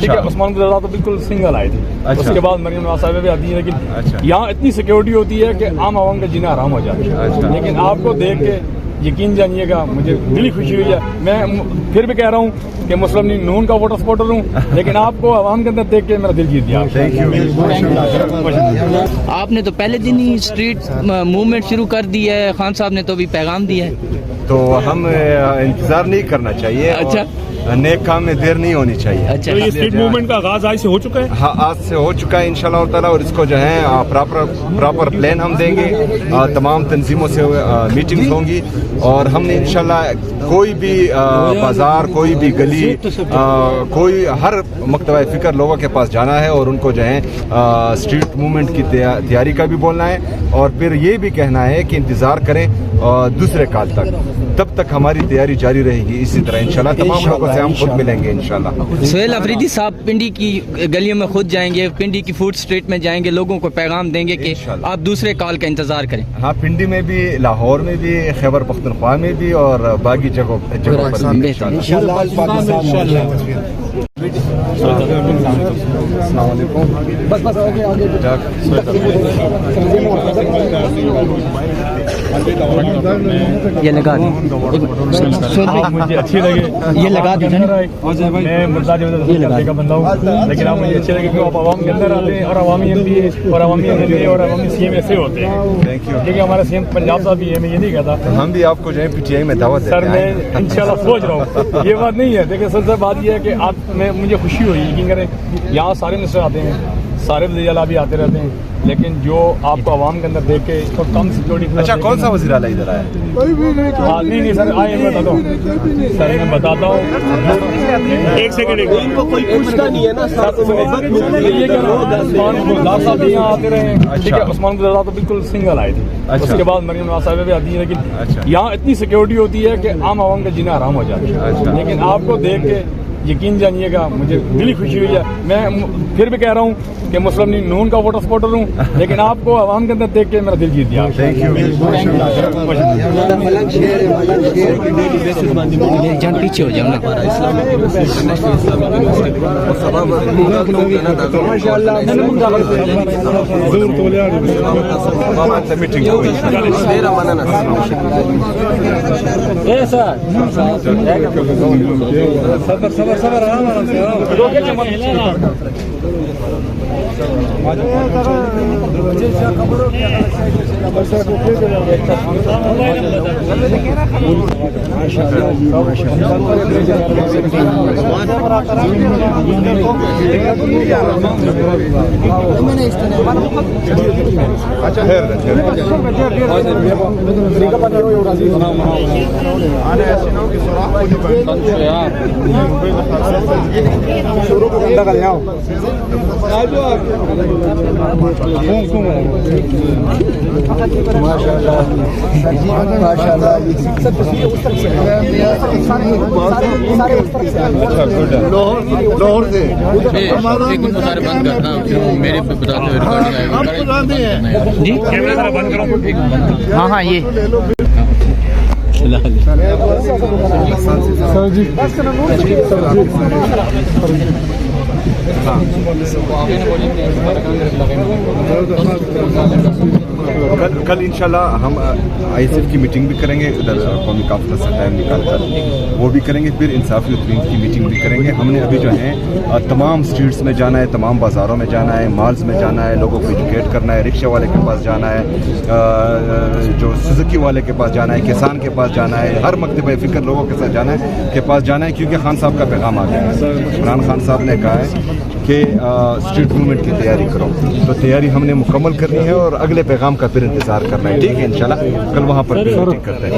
ٹھیک ہے. عثمان گزرا تو بالکل سنگل آئے تھے. اس کے بعد مریم نواز صاحبہ بھی آتی ہیں, لیکن یہاں اتنی سیکورٹی ہوتی ہے کہ عام عوام کا جینا حرام ہو جاتا ہے. لیکن آپ کو دیکھ کے یقین جانیے گا مجھے دلی خوشی ہوئی ہے. میں پھر بھی کہہ رہا ہوں کہ مسلم لیگ نون کا ووٹر سپورٹر ہوں, لیکن آپ کو عوام کے اندر دیکھ کے میرا دل جیت گیا. آپ نے تو پہلے دن ہی اسٹریٹ موومنٹ شروع کر دی ہے, خان صاحب نے تو بھی پیغام دیا ہے. تو ہم انتظار نہیں کرنا چاہیے. اچھا, نیک کام میں دیر نہیں ہونی چاہیے. اچھا, یہ اسٹریٹ موومنٹ کا آغاز آج سے ہو چکا ہے. ہاں, آج سے ہو چکا ہے انشاءاللہ تعالیٰ. اور اس کو جو ہے پراپر پلان ہم دیں گے. تمام تنظیموں سے میٹنگز ہوں گی, اور ہم نے انشاءاللہ کوئی بھی بازار, کوئی بھی گلی, کوئی ہر مکتبہ فکر لوگوں کے پاس جانا ہے, اور ان کو جو ہے اسٹریٹ موومنٹ کی تیاری کا بھی بولنا ہے. اور پھر یہ بھی کہنا ہے کہ انتظار کریں دوسرے کال تک, تب تک ہماری تیاری جاری رہے گی. اسی طرح انشاءاللہ تمام لوگوں سے ہم خود ملیں گے انشاءاللہ. سہیل افریدی صاحب پنڈی کی گلیوں میں خود جائیں گے, پنڈی کی فوڈ اسٹریٹ میں جائیں گے, لوگوں کو پیغام دیں گے کہ آپ دوسرے کال کا انتظار کریں. ہاں, پنڈی میں بھی, لاہور میں بھی, خیبر پختونخوا میں بھی, اور باقی جگہوں پر بھی انشاءاللہ. السلام علیکم. یہ لگا دیں, مجھے اچھی لگے, یہ لگا دیں. میں مرزا جاوید کا بندہ ہوں, لیکن آپ مجھے اچھے لگے کہ آپ عوام کے اندر آتے ہیں, اور عوامی ایم پی اور عوامی ایم ایل اے اور عوامی سی ایم ایسے ہوتے ہیں. Thank you. کیونکہ ہمارا سی ایم پنجاب صاحب بھی ہے, میں یہ نہیں کہتا. ہم بھی آپ کو جو ہے پی ٹی آئی میں دعوت دیتے سر, ہیں. میں انشاءاللہ سوچ رہا ہوں, یہ بات نہیں ہے. دیکھیں سر, سر بات یہ ہے کہ آپ میں مجھے خوشی ہوئی, یقین کریں یہاں سارے منسٹر آتے ہیں, سارے وزیر اعلیٰ بھی آتے رہتے ہیں, لیکن جو آپ کو عوام کے اندر دیکھ کے اس کو کم سیکورٹی. اچھا, کون سا وزیر اعلیٰ ادھر آیا؟ نہیں سر, آئے میں بتاتا ہوں. سر میں بتاتا ہوں, ایک سیکنڈ. ان کو کوئی پوچھتا نہیں ہے نا. یہ کہہ رہا ہوں, عثمان گزرا صاحب بھی یہاں آتے رہے ہیں. ٹھیک ہے, عثمان گزرا تو بالکل سنگل آئے تھے. اس کے بعد مریم نواز صاحبہ بھی آتی ہیں, لیکن یہاں اتنی سیکورٹی ہوتی ہے کہ عام عوام کا جینا حرام ہو جاتا ہے. لیکن آپ کو دیکھ کے یقین جانیے گا مجھے دلی خوشی ہوئی ہے. میں پھر بھی کہہ رہا ہوں کہ مسلم لیگ نون کا ووٹر سپورٹر ہوں, لیکن آپ کو عوام کے اندر دیکھ کے میرا دل جیت گیا. جان پیچھے ہو جاؤ نا. لاہور سے بند کرنا میرے ہاں ہاں یہ کل انشاءاللہ ہم آئی ایس ایف کی میٹنگ بھی کریں گے, ادھر قومی کانفرنس سے ٹائم نکال کر وہ بھی کریں گے. پھر انصافی ترین کی میٹنگ بھی کریں گے. ہم نے ابھی جو ہے تمام اسٹریٹس میں جانا ہے, تمام بازاروں میں جانا ہے, مالز میں جانا ہے, لوگوں کو ایجوکیٹ کرنا ہے, رکشے والے کے پاس جانا ہے, جو سزوکی والے کے پاس جانا ہے, کسان کے پاس جانا ہے, ہر مکتبہ فکر لوگوں کے ساتھ جانا ہے کے پاس جانا ہے, کیونکہ خان صاحب کا پیغام آ گیا ہے. عمران خان صاحب نے کہا ہے کہ اسٹریٹ موومنٹ کی تیاری کرو, تو تیاری ہم نے مکمل کرنی ہے, اور اگلے پیغام کا پھر انتظار کرنا ہے. ٹھیک ہے, انشاءاللہ کل وہاں پر بھی میٹنگ کرتے ہیں.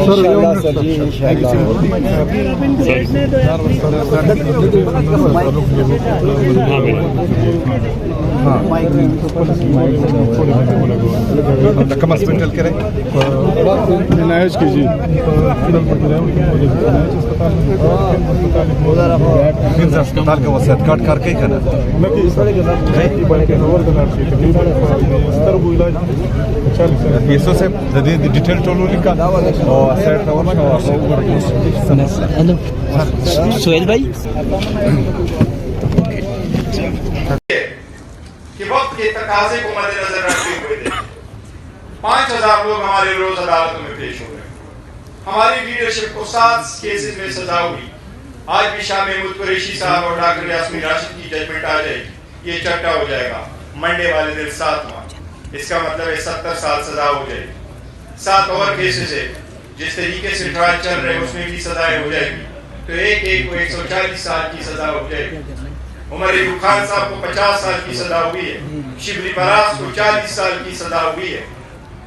کم ہاسپٹل کریں اسپتال کا وہ صحت کارڈ کر کے ہی کرنا پیسوں سے ڈیٹیل ٹولو لکھا اور سہیل بھائی کے تقاضے کو مد نظر رکھتے ہوئے دے. 5000 لوگ ہمارے روز عدالتوں میں پیش ہو رہے ہیں. ہماری لیڈرشپ کو 7 کیسز میں سزا ہوئی. آج بھی شاہ محمود قریشی صاحب اور ڈاکٹر یاسمین راشد کی ججمنٹ آ جائے گی, یہ چٹا ہو جائے گا. منڈے والے دن 7 ماہ, اس کا مطلب ہے 70 سال سزا ہو جائے گی. 7 اور کیسز ہے جس طریقے سے ٹرائل چل رہے اس میں بھی سزائیں ہو جائے گی, تو ایک کو 140 سال کی سزا ہو جائے گی. عمر ایوب خان صاحب کو 50 سال کی سزا ہوئی ہے. شبلی پراس کو 40 سال کی سزا ہوئی ہے.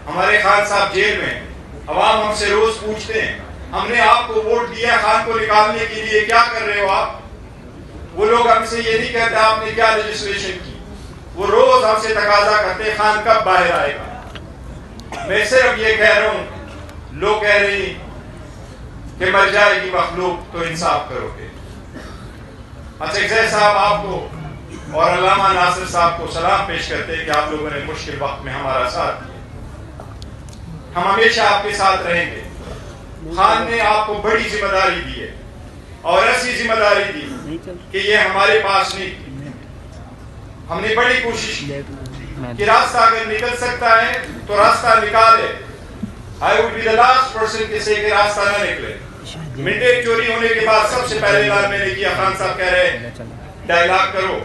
ہمارے خان صاحب جیل میں. عوام ہم سے روز پوچھتے ہیں ہم نے آپ کو ووٹ دیا خان کو نکالنے کے لیے, کیا کر رہے ہو آپ؟ وہ لوگ ہم سے یہ نہیں کہتے آپ نے کیا لیجسلیشن کی, وہ روز ہم سے تقاضا کرتے خان کب باہر آئے گا. میں صرف یہ کہہ رہا ہوں, لوگ کہہ رہے ہیں کہ مر جائے گی مخلوق تو انصاف کرو گے. اچھا صاحب آپ کو اور علامہ ناصر صاحب کو سلام پیش کرتے ہیں کہ آپ لوگوں نے مشکل وقت میں ہمارا ساتھ دیا. ہم ہمیشہ آپ کے ساتھ رہیں گے. خان نے آپ کو بڑی ذمہ داری دی ہے اور ایسی ذمہ داری دی کہ یہ ہمارے پاس نہیں تھی. ہم نے بڑی کوشش کی کہ راستہ اگر نکل سکتا ہے تو راستہ نکالے. I would be the last person کہ سے کہ راستہ نہ نکلے. منڈیٹ چوری ہونے کے بعد سب سے پہلے اعلان میں نے کیا, خان صاحب کہہ رہے ڈائلاگ کرو.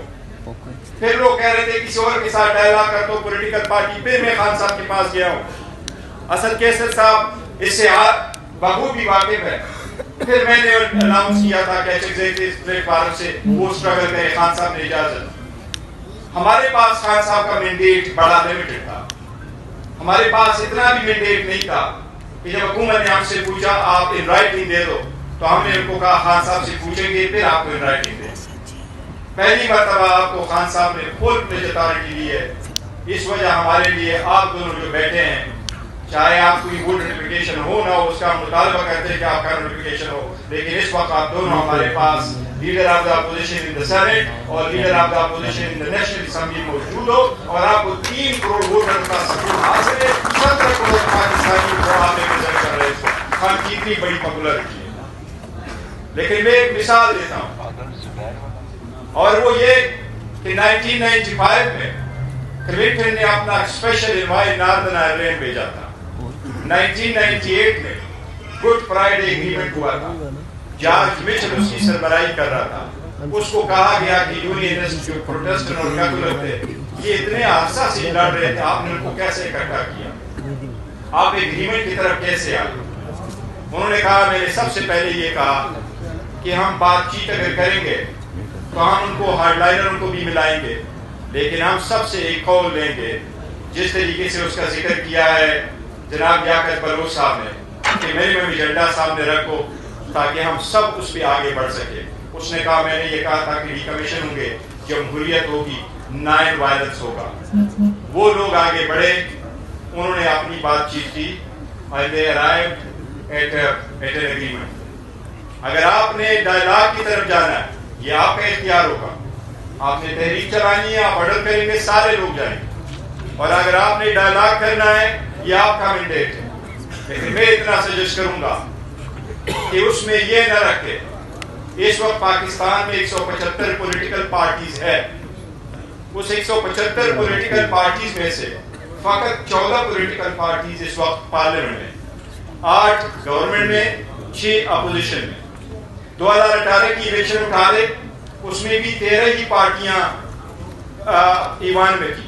پھر لوگ کہہ رہے تھے کسی اور کے ساتھ ڈائلاگ کر دو پولیٹیکل پارٹی. پھر میں خان صاحب کے پاس گیا ہوں. اسد کیسر صاحب اس سے بخوبی واقف ہے. پھر میں نے اناؤنس کیا تھا کہ ایگزیکٹو پلیٹ فارم سے وہ اسٹرگل کرے. خان صاحب نے اجازت. ہمارے پاس خان صاحب کا مینڈیٹ بڑا لمیٹڈ تھا. ہمارے پاس اتنا بھی مینڈیٹ نہیں تھا کہ جب حکومت نے ہم سے پوچھا آپ ان رائٹنگ دے دو تو ہم نے ان کو کہا خان صاحب سے پوچھیں گے پھر آپ کو ان رائٹنگ دیں. پہلی مرتبہ آپ کو خان صاحب نے فل پلیج اتھارٹی دی ہے. اس وجہ ہمارے لیے آپ دونوں جو بیٹھے ہیں, چاہے آپ کوئی ووٹ نوٹیفیکیشن ہو نہ ہو, اس کا مطالبہ کرتے ہیں کہ آپ کا نوٹیفیکیشن ہو, لیکن اس وقت آپ دونوں ہمارے پاس leader of the opposition in the senate اور leader of the opposition in the national assembly موجود ہو, اور آپ کو 3 کروڑ ووٹر کا سپورٹ حاصل ہے. 17 کروڑ پاکستانی کو آپ ریپرزینٹ کر رہے ہیں. خان کی اتنی بڑی پاپولرٹی ہے. لیکن میں ایک مثال دیتا ہوں, اور وہ یہ کہ 1995 میں کلنٹن نے اپنا اسپیشل انوائٹ ناردرن آئرلینڈ بھیجا تھا. 1998 میں گڈ فرائیڈے ایگریمنٹ ہوا تھا. جارج مچل اس کی سربراہی کر رہا تھا. اس کو کہا گیا کہ یونینسٹ جو پروٹیسٹنٹ اور کیتھولک تھے یہ اتنے عرصہ سے لڑ رہے تھے, آپ نے ان کو کیسے اکٹھا کیا, آپ ایگریمنٹ کی طرف کیسے آئے؟ انہوں نے کہا میں نے سب سے پہلے یہ کہا کہ ہم بات چیت اگر کریں گے تو ہم ان کو ہارڈ لائنروں کو بھی ملائیں گے, لیکن ہم سب سے ایک قول لیں گے جس طریقے سے اس کا ذکر کیا ہے جناب لیاقت بلوچ صاحب نے کہ منیمم ایجنڈا سامنے رکھو تاکہ ہم سب اس پہ آگے بڑھ سکے. اس نے کہا میں نے یہ کہا تھا کہ ریکمیشن ہوں گے, جمہوریت ہوگی, نان وائلنس ہوگا. وہ لوگ آگے بڑھے, انہوں نے اپنی بات چیت کی and they arrived at an agreement. اگر آپ نے ڈائلاگ کی طرف جانا ہے یہ آپ کا اختیار ہوگا. آپ نے تحریک چلانی ہے, آپ آرڈر کریں گے, سارے لوگ جائیں گے. اور اگر آپ نے ڈائلاگ کرنا ہے یہ آپ کا مینڈیٹ ہے. لیکن میں اتنا سجیسٹ کروں گا کہ اس میں یہ نہ رکھے. اس وقت پاکستان میں 175 پولیٹیکل پارٹیز ہے. اس 175 پولیٹیکل پارٹیز میں سے فقط 14 پولیٹیکل پارٹیز اس وقت پارلیمنٹ میں, 8 گورنمنٹ میں, 6 اپوزیشن میں. 2018 کی الیکشن اٹھا لے, اس میں بھی 13 ہی پارٹیاں ایوان میں تھی.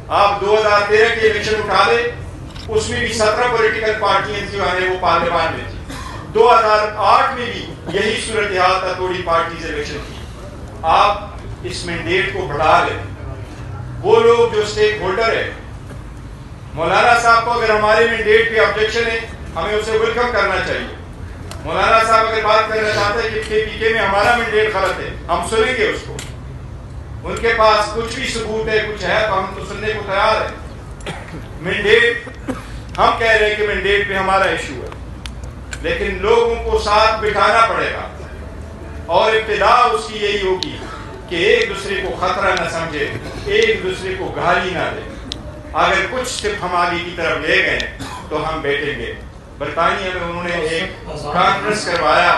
آپ 2013 کی الیکشن اٹھا لے, اس میں بھی 17 پولیٹیکل پارٹیاں جو ہیں وہ پارلیمان میں تھی. 2008 میں بھی یہی صورتحال تھا, تھوڑی پارٹیز الیکشن کی. آپ اس مینڈیٹ کو بڑھا لیں. وہ لوگ جو اسٹیک ہولڈر ہے, مولانا صاحب کو اگر ہمارے مینڈیٹ پہ آبجیکشن ہے ہمیں اسے ویلکم کرنا چاہیے. مولانا صاحب اگر بات کرنا چاہتے ہیں کہ پی کے میں ہمارا مینڈیٹ غلط ہے, ہم سنیں گے اس کو. ان کے پاس کچھ بھی ثبوت ہے, کچھ ہے تو ہم تو سننے کو تیار ہیں. مینڈیٹ ہم کہہ رہے ہیں کہ مینڈیٹ پہ ہمارا ایشو ہے, لیکن لوگوں کو ساتھ بٹھانا پڑے گا. اور ابتدا اس کی یہی ہوگی کہ ایک دوسرے کو خطرہ نہ سمجھے, ایک دوسرے کو گالی نہ دے. اگر کچھ اسٹیپ ہم آگے کی طرف لے گئے تو ہم بیٹھیں گے. برطانیہ میں انہوں نے ایک کانفرنس کروایا